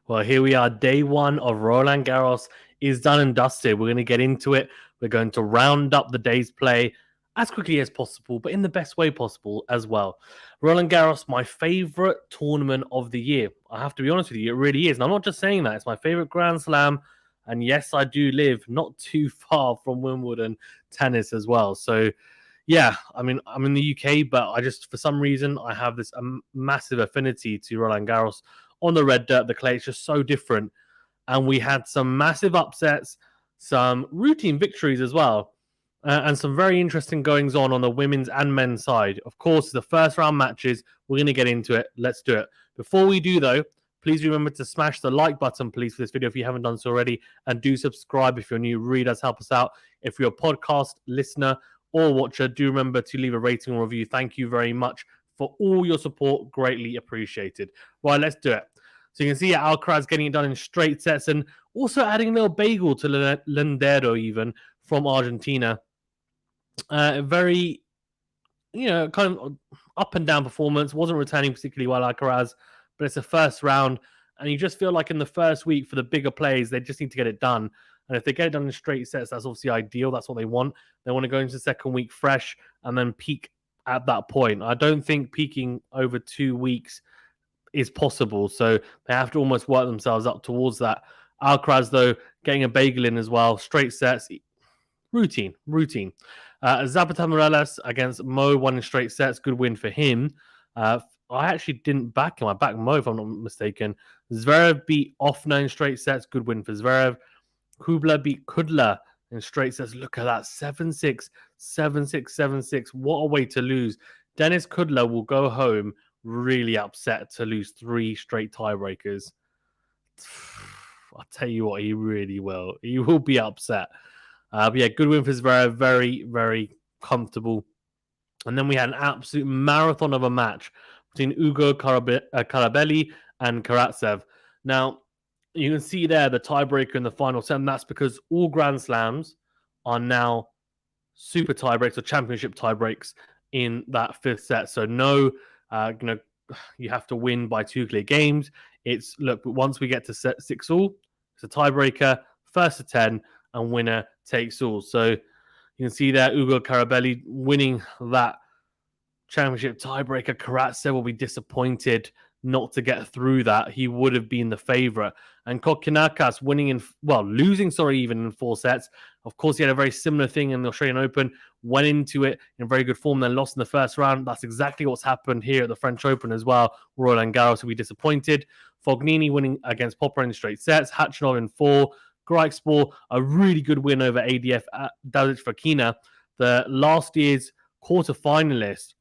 Well, here we are. Day one of Roland Garros is done and dusted. We're going to get into it. We're going to round up the day's play as quickly as possible, but in the best way possible as well. Roland Garros, my favorite tournament of the year. I have to be honest with you, it really is. And I'm not just saying that. It's my favorite Grand Slam. And yes, I do live not too far from Wimbledon tennis as well. So, yeah, I mean, I'm in the UK, but I just, for some reason, I have this massive affinity to Roland Garros on the red dirt. The clay is just so different. And we had some massive upsets, some routine victories as well, and some very interesting goings on the women's and men's side. Of course, the first round matches, we're going to get into it. Let's do it. Before we do, though, please remember to smash the like button, please, for this video if you haven't done so already. And do subscribe if you're new. Really does help us out. If you're a podcast listener or watcher, do remember to leave a rating or review. Thank you very much for all your support. Greatly appreciated. Right, let's do it. So you can see Alcaraz getting it done in straight sets and also adding a little bagel to Lendero even from Argentina. Very, kind of up and down performance. Wasn't returning particularly well, Alcaraz, but it's the first round. And you just feel like in the first week for the bigger plays, they just need to get it done. And if they get it done in straight sets, that's obviously ideal. That's what they want. They want to go into the second week fresh and then peak at that point. I don't think peaking over 2 weeks is possible. So they have to almost work themselves up towards that. Alcaraz, though, getting a bagel in as well. Straight sets. Routine. Zapata Morales against Mo, won in straight sets. Good win for him. I actually didn't back him. I backed Mo, if I'm not mistaken. Zverev beat Offner in straight sets. Good win for Zverev. Kubler beat Kudla in straight sets. Look at that. 7-6, 7-6, 7-6. What a way to lose. Denis Kudla will go home really upset to lose 3 straight tiebreakers. I'll tell you what, he really will. He will be upset. But yeah, good win for Zverev. Very, very comfortable. And then we had an absolute marathon of a match between Ugo Carabelli and Karatsev. Now, you can see there the tiebreaker in the final set, and that's because all Grand Slams are now super tiebreaks or championship tiebreaks in that 5th set. So no, you have to win by 2 clear games. It's, look, once we get to set 6 all, it's a tiebreaker, first to 10, and winner takes all. So you can see there, Ugo Carabelli winning that championship tiebreaker. Karatsev will be disappointed not to get through that. He would have been the favorite. And Kokkinakis losing even in 4 sets. Of course, he had a very similar thing in the Australian Open, went into it in very good form, then lost in the first round. That's exactly what's happened here at the French Open as well. Roland Garros will be disappointed. Fognini winning against Popper in straight sets. Khachanov in 4. Greixspor, a really good win over ADF at Davidovich Fokina, the last year's quarter-finalist.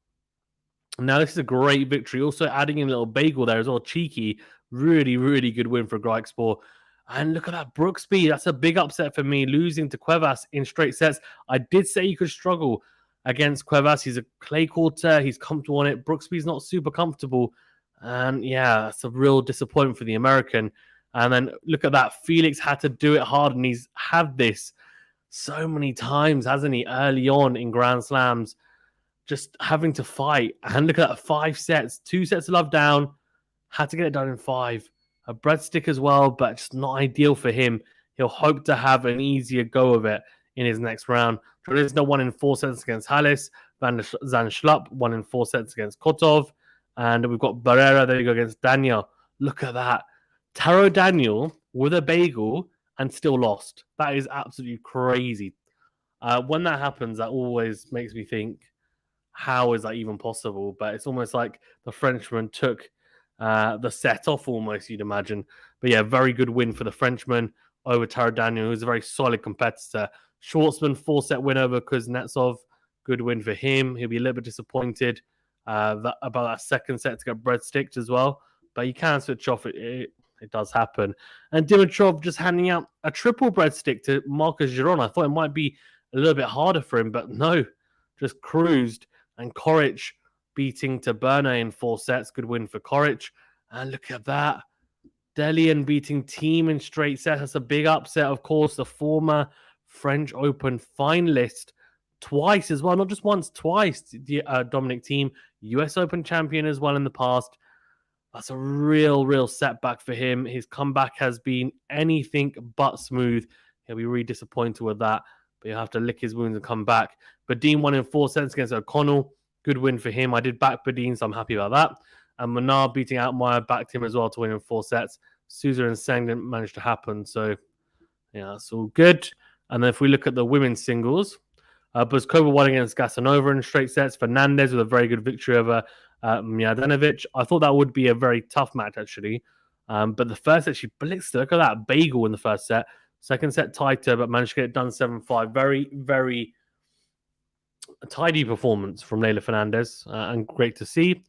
Now, this is a great victory. Also adding in a little bagel there as well. Cheeky. Really, really good win for Greixspor. And look at that Brooksby. That's a big upset for me, losing to Cuevas in straight sets. I did say you could struggle against Cuevas. He's a clay courter. He's comfortable on it. Brooksby's not super comfortable. And yeah, that's a real disappointment for the American. And then look at that. Felix had to do it hard, and he's had this so many times, hasn't he, early on in Grand Slams, just having to fight. And look at that, 5 sets, 2 sets of love down, had to get it done in 5. A breadstick as well, but just not ideal for him. He'll hope to have an easier go of it in his next round. Tradisno won in 4 sets against Halles. Van Zan Schlupp won in 4 sets against Kotov. And we've got Barrera, there you go, against Danielle. Look at that. Taro Daniel with a bagel and still lost. That is absolutely crazy. When that happens, that always makes me think, how is that even possible? But it's almost like the Frenchman took the set off almost, you'd imagine. But yeah, very good win for the Frenchman over Taro Daniel, who's a very solid competitor. Schwartzman, 4-set win over Kuznetsov. Good win for him. He'll be a little bit disappointed about that second set to get breadsticked as well. But you can switch off. It does happen. And Dimitrov just handing out a triple breadstick to Marcus Giron. I thought it might be a little bit harder for him, but no, just cruised. And Koric beating Taberna in 4 sets. Good win for Koric. And look at that. Delian beating Thiem in straight sets. That's a big upset, of course. The former French Open finalist twice as well. Not just once, twice. Dominic Thiem, US Open champion as well in the past. That's a real setback for him. His comeback has been anything but smooth. He'll be really disappointed with that, but he'll have to lick his wounds and come back. Badin won in 4 sets against O'Connell. Good win for him. I did back Badin, so I'm happy about that. And Menard beating Outmire backed him as well to win in 4 sets. Sousa and Seng didn't manage to happen, so yeah, that's all good. And then if we look at the women's singles, Pliskova won against Gasanova in straight sets. Fernandez with a very good victory over Mladenovic. I thought that would be a very tough match, actually. But the first set, she blitzed. Look at that bagel in the first set. Second set, tighter, but managed to get it done 7-5. Very tidy performance from Leylah Fernandez, and great to see.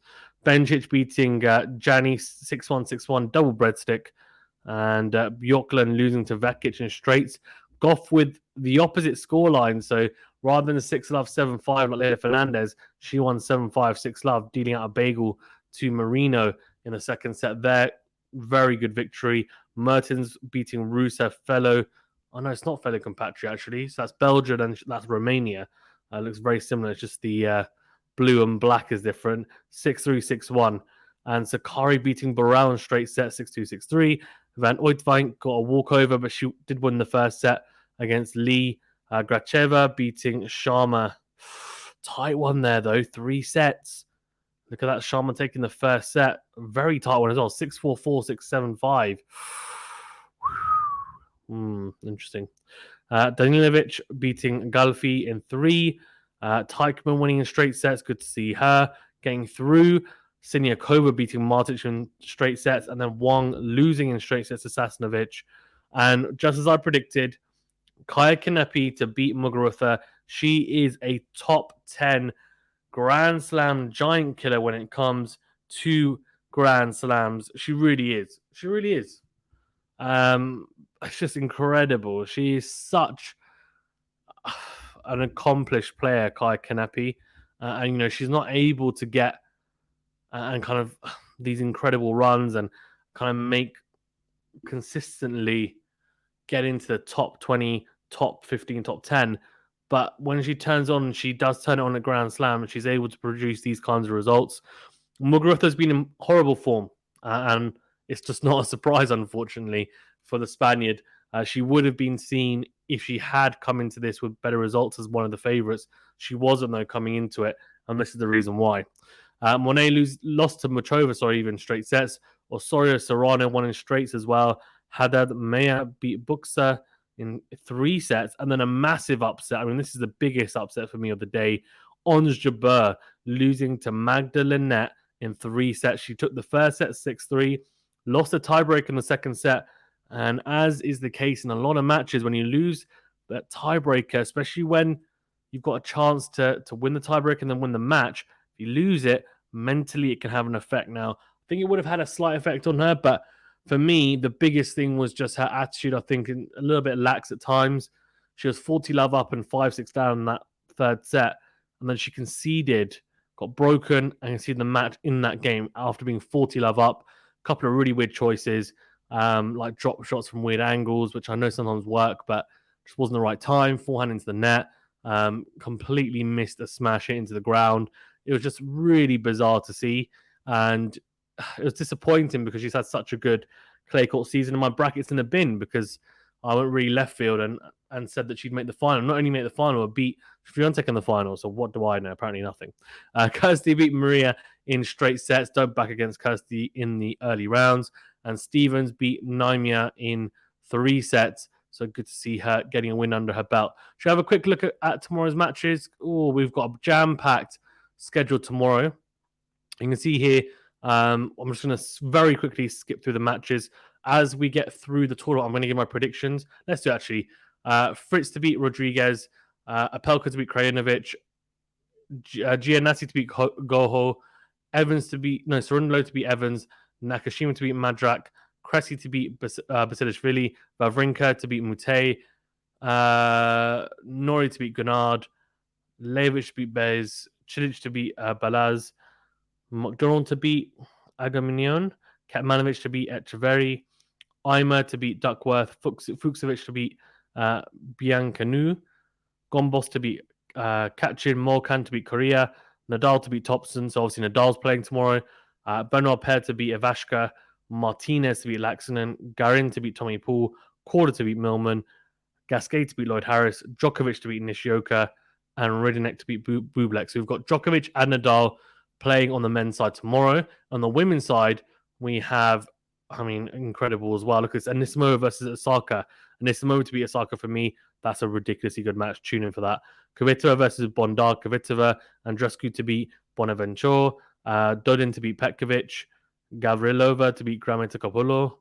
Bencic beating Jani 6-1, 6-1, double breadstick. And Bjorkland losing to Vekic in straights. Goff with the opposite scoreline. So rather than 6-love, 7-5 like Leylah Fernandez, she won 7-5, 6-love, dealing out a bagel to Marino in the second set there. Very good victory. Mertens beating Rusev, fellow. Oh, no, it's not fellow compatriot, actually. So that's Belgium and that's Romania. Looks very similar. It's just the blue and black is different. 6-3, 6-1. And Sakkari beating Borel in straight set, 6-2, 6-3. Van Uytvanck got a walkover, but she did win the first set against Lee. Gracheva beating Sharma. Tight one there, though. 3 sets. Look at that. Sharma taking the first set. Very tight one as well. 6-4, 4-6, 7-5. Interesting. Danilovic beating Galfi in 3. Teichmann winning in straight sets. Good to see her getting through. Siniakova beating Martic in straight sets, and then Wang losing in straight sets to Sasnovich. And just as I predicted, Kaia Kanepi to beat Muguruza. She is a top 10 Grand Slam giant killer when it comes to Grand Slams. She really is. She really is. It's just incredible. She is such an accomplished player, Kaia Kanepi. And, she's not able to get and kind of these incredible runs and kind of make consistently get into the top 20, top 15, top 10. But when she turns on, she does turn it on a Grand Slam, and she's able to produce these kinds of results. Muguruza's been in horrible form, and it's just not a surprise, unfortunately, for the Spaniard. She would have been seen if she had come into this with better results as one of the favourites. She wasn't, though, coming into it, and this is the reason why. Monet lost to Machova, even straight sets. Osorio Serrano won in straights as well. Haddad Maya beat Buxa in 3 sets, and then a massive upset. I mean, this is the biggest upset for me of the day. Ons Jabeur losing to Magda Linette in 3 sets. She took the first set 6-3, lost a tiebreak in the second set, and as is the case in a lot of matches, when you lose that tiebreaker, especially when you've got a chance to win the tiebreak and then win the match, if you lose it, mentally it can have an effect. Now, I think it would have had a slight effect on her, but for me, the biggest thing was just her attitude. I think a little bit lax at times. She was 40-love up and 5-6 down in that third set, and then she conceded, got broken, and conceded the match in that game after being 40-love up. A couple of really weird choices, like drop shots from weird angles, which I know sometimes work, but just wasn't the right time. Forehand into the net, completely missed a smash hit into the ground. It was just really bizarre to see, and it was disappointing because she's had such a good clay court season. And my bracket's in the bin because I went really left field and said that she'd make the final. Not only make the final, but beat Swiatek in the final. So what do I know? Apparently nothing. Kirsty beat Maria in straight sets. Don't back against Kirsty in the early rounds. And Stevens beat Naimia in 3 sets. So good to see her getting a win under her belt. Should we have a quick look at tomorrow's matches? Oh, we've got a jam-packed schedule tomorrow. You can see here, I'm just going to very quickly skip through the matches. As we get through the tournament, I'm going to give my predictions. Let's do actually. Fritz to beat Rodriguez, Apelka to beat Krajinovic, Giannassi to beat Goho, Sorundlo to beat Evans, Nakashima to beat Madrak, Cressy to beat Basilashvili, Wawrinka to beat Mute, Nori to beat Gunard, Levic to beat Bez, Cilic to beat Balaz, McDonald to beat Agaminion, Katmanovic to beat Etcheverry, Eimer to beat Duckworth, Fuchsovic to beat Biancanu, Gombos to beat Kachin, Morkan to beat Korea, Nadal to beat Thompson. So obviously Nadal's playing tomorrow. Benoit Paire to beat Ivashka, Martinez to beat Laxinen, Garin to beat Tommy Paul, Korda to beat Millman, Gasquet to beat Lloyd Harris, Djokovic to beat Nishioka, and Ridinek to beat Bublik. So we've got Djokovic and Nadal playing on the men's side tomorrow. On the women's side, we have, incredible as well. Look, it's Anisimova versus Osaka. Anisimova to beat Osaka, for me, that's a ridiculously good match. Tune in for that. Kvitova versus Bondar. Kvitova, Andreescu to beat Bonaventure. Dodin to beat Petkovic. Gavrilova to beat Grammaticopoulos.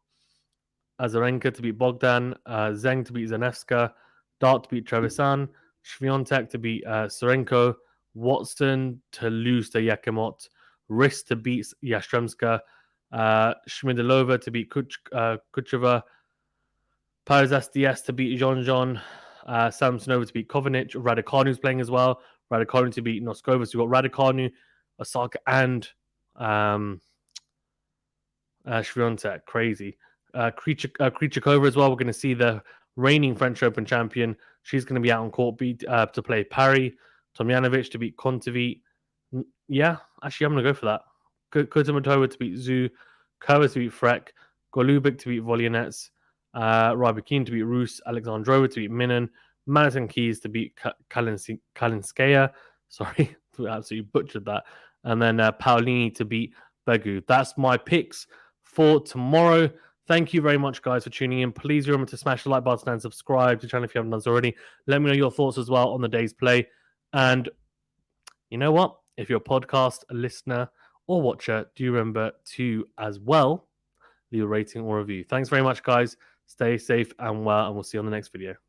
Azarenka to beat Bogdan. Zeng to beat Zanevska. Dart to beat Trevisan. Swiatek to beat Sorenko. Watson to lose to Yakimot. Riss to beat Yastremska. Shmidalova to beat Kucheva. Paris DS to beat Jean-Jean. Samsonova to beat Kovanic. Raducanu's playing as well. Raducanu to beat Noskova. So we've got Raducanu, Osaka, and Swiatek. Crazy. Krejcikova as well. We're going to see the reigning French Open champion. She's going to be out on court to play Parry. Tomjanovic to beat Kontaveit. Yeah, actually, I'm going to go for that. Kudermetova to beat Zhu. Kerber to beat Freck. Golubic to beat Volyanets. Rybakina to beat Rus. Alexandrova to beat Minin. Madison Keys to beat Kalinskaya. Sorry, absolutely butchered that. And then Paulini to beat Begu. That's my picks for tomorrow. Thank you very much, guys, for tuning in. Please remember to smash the like button and subscribe to the channel if you haven't done so already. Let me know your thoughts as well on the day's play. And you know what? If you're a podcast, a listener, or watcher, do remember to, as well, leave a rating or review. Thanks very much, guys. Stay safe and well, and we'll see you on the next video.